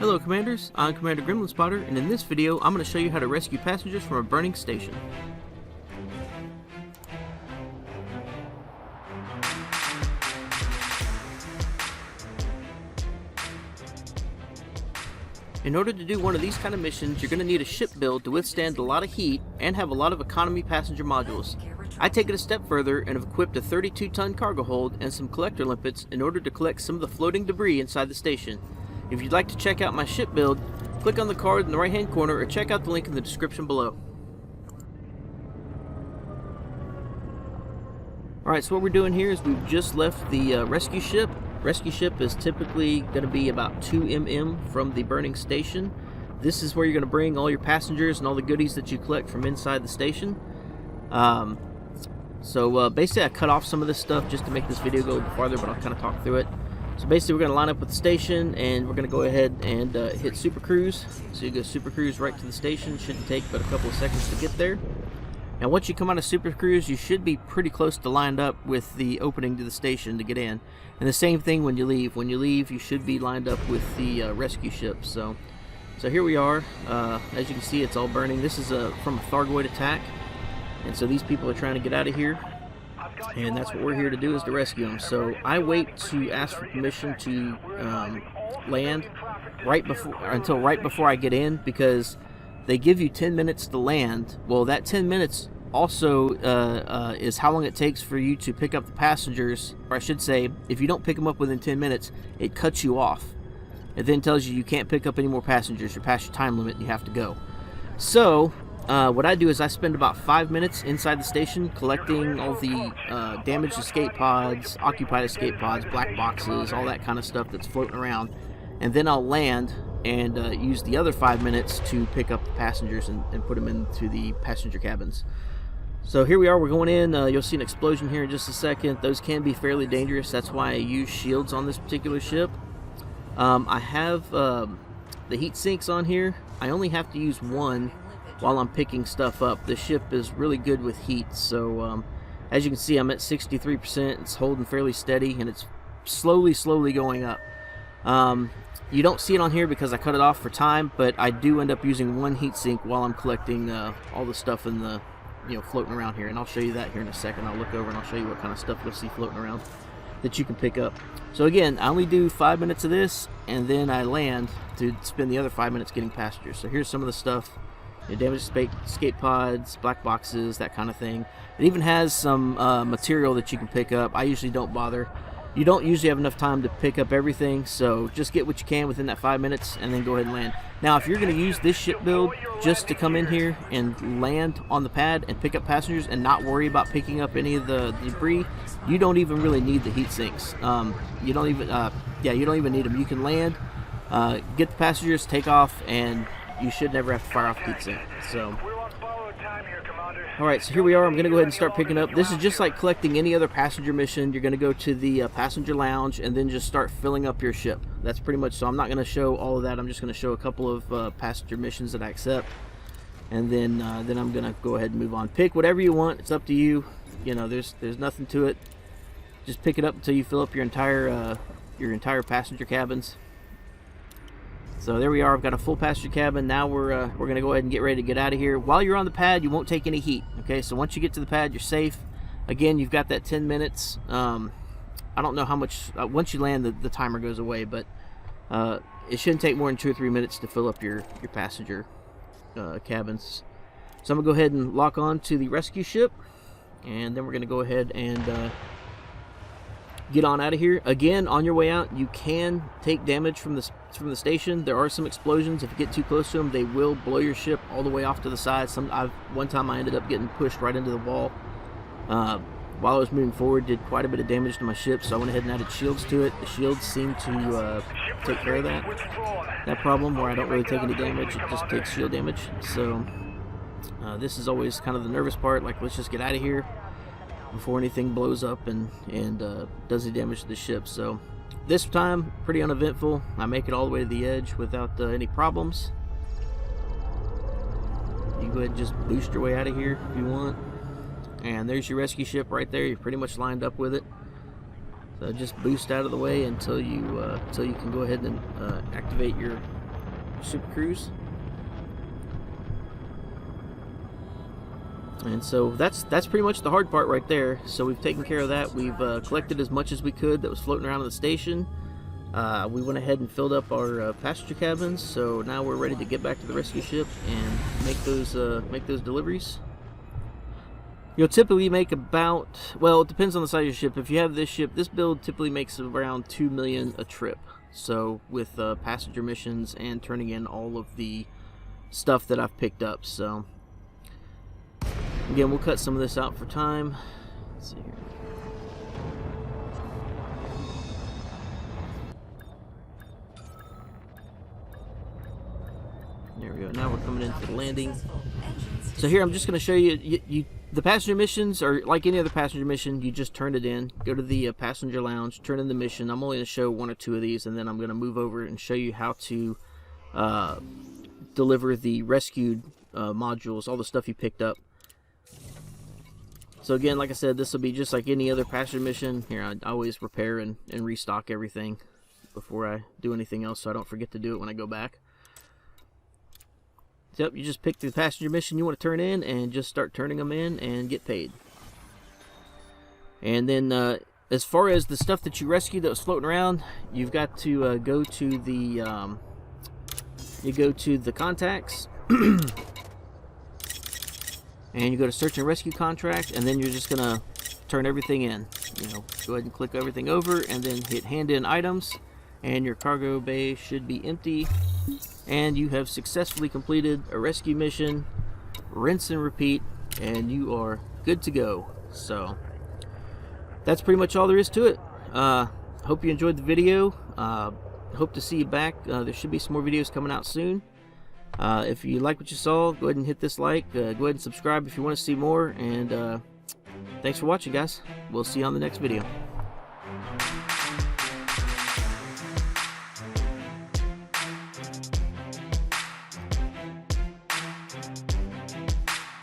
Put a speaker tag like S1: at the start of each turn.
S1: Hello Commanders, I'm Commander Gremlin Spotter, and in this video I'm going to show you how to rescue passengers from a burning station. In order to do one of these kind of missions, you're going to need a ship build to withstand a lot of heat and have a lot of economy passenger modules. I take it a step further and have equipped a 32-ton cargo hold and some collector limpets in order to collect some of the floating debris inside the station. If you'd like to check out my ship build, click on the card in the right hand corner or check out the link in the description below. Alright, so what we're doing here is we've just left the rescue ship. Rescue ship is typically going to be about 2 mm from the burning station. This is where you're going to bring all your passengers and all the goodies that you collect from inside the station. Basically I cut off some of this stuff just to make this video go a little farther, but I'll kind of talk through it. So basically we're going to line up with the station and we're going to go ahead and hit Super Cruise. So you go Super Cruise right to the station. Shouldn't take but a couple of seconds to get there. Now once you come out of Super Cruise, you should be pretty close to lined up with the opening to the station to get in. And the same thing when you leave. When you leave, you should be lined up with the rescue ship. So here we are. As you can see, it's all burning. This is from a Thargoid attack. And so these people are trying to get out of here. And that's what we're here to do, is to rescue them. So I wait to ask for permission to land until right before I get in, because they give you 10 minutes to land. Well, that 10 minutes also is how long it takes for you to pick up the passengers, or I should say, if you don't pick them up within 10 minutes, it cuts you off. It then tells you can't pick up any more passengers. You're past your time limit and you have to go. So what I do is I spend about 5 minutes inside the station collecting all the damaged escape pods, occupied escape pods, black boxes, all that kind of stuff that's floating around, and then I'll land and use the other 5 minutes to pick up the passengers and put them into the passenger cabins. So here we are, we're going in. You'll see an explosion here in just a second. Those can be fairly dangerous. That's why I use shields on this particular ship. I have the heat sinks on here. I only have to use one while I'm picking stuff up. The ship is really good with heat, so as you can see, I'm at 63%. It's holding fairly steady and it's slowly going up. You don't see it on here because I cut it off for time, but I do end up using one heat sink while I'm collecting all the stuff in the floating around here, and I'll show you that here in a second. I'll look over and I'll show you what kind of stuff you'll see floating around that you can pick up. So again, I only do 5 minutes of this and then I land to spend the other 5 minutes getting passengers. So here's some of the stuff. Damaged escape pods, black boxes, that kind of thing. It even has some material that you can pick up. I usually don't bother. You don't usually have enough time to pick up everything, so just get what you can within that 5 minutes and then go ahead and land. Now if you're going to use this ship build just to come in here and land on the pad and pick up passengers and not worry about picking up any of the debris, you don't even really need the heat sinks. You don't even need them. You can land, get the passengers, take off, and you should never have to fire off the heat sink. So alright, so here we are. I'm going to go ahead and start picking up. This is just like collecting any other passenger mission. You're going to go to the passenger lounge and then just start filling up your ship. That's pretty much, so I'm not going to show all of that. I'm just going to show a couple of passenger missions that I accept. And then I'm going to go ahead and move on. Pick whatever you want. It's up to you. There's nothing to it. Just pick it up until you fill up your entire passenger cabins. So there we are. I've got a full passenger cabin. Now we're going to go ahead and get ready to get out of here. While you're on the pad, you won't take any heat. Okay, so once you get to the pad, you're safe. Again, you've got that 10 minutes. I don't know how much, once you land, the timer goes away, but it shouldn't take more than 2 or 3 minutes to fill up your passenger cabins. So I'm going to go ahead and lock on to the rescue ship, and then we're going to go ahead and get on out of here. Again, on your way out, you can take damage from the station. There are some explosions. If you get too close to them, they will blow your ship all the way off to the side. One time I ended up getting pushed right into the wall while I was moving forward. Did quite a bit of damage to my ship, so I went ahead and added shields to it. The shields seem to take care of that problem, where I don't really take any damage. It just takes shield damage. So this is always kind of the nervous part. Like, let's just get out of here before anything blows up and does any damage to the ship. So this time, pretty uneventful. I make it all the way to the edge without any problems. You go ahead and just boost your way out of here if you want. And there's your rescue ship right there. You're pretty much lined up with it. So just boost out of the way until you can go ahead and activate your Super Cruise. And so that's pretty much the hard part right there. So we've taken care of that. We've collected as much as we could that was floating around in the station. We went ahead and filled up our passenger cabins, so now we're ready to get back to the rescue ship and make those deliveries. You'll typically make about, well, it depends on the size of your ship. If you have this ship, this build typically makes around 2 million a trip. So with passenger missions and turning in all of the stuff that I've picked up. So again, we'll cut some of this out for time. Let's see here. There we go. Now we're coming into the landing. So here I'm just going to show you, the passenger missions are like any other passenger mission. You just turn it in, go to the passenger lounge, turn in the mission. I'm only going to show 1 or 2 of these, and then I'm going to move over and show you how to deliver the rescued modules, all the stuff you picked up. So again, like I said, this will be just like any other passenger mission. Here, I always repair and restock everything before I do anything else, so I don't forget to do it when I go back. Yep, you just pick the passenger mission you want to turn in and just start turning them in and get paid. And then as far as the stuff that you rescued that was floating around, you've got to go to the contacts and you go to search and rescue contract, and then you're just gonna turn everything in. You know, go ahead and click everything over and then hit hand in items, and your cargo bay should be empty. And you have successfully completed a rescue mission. Rinse and repeat, and you are good to go. So that's pretty much all there is to it. Hope you enjoyed the video. Hope to see you back. There should be some more videos coming out soon. If you like what you saw, go ahead and hit this like. Go ahead and subscribe if you want to see more. And thanks for watching, guys. We'll see you on the next video.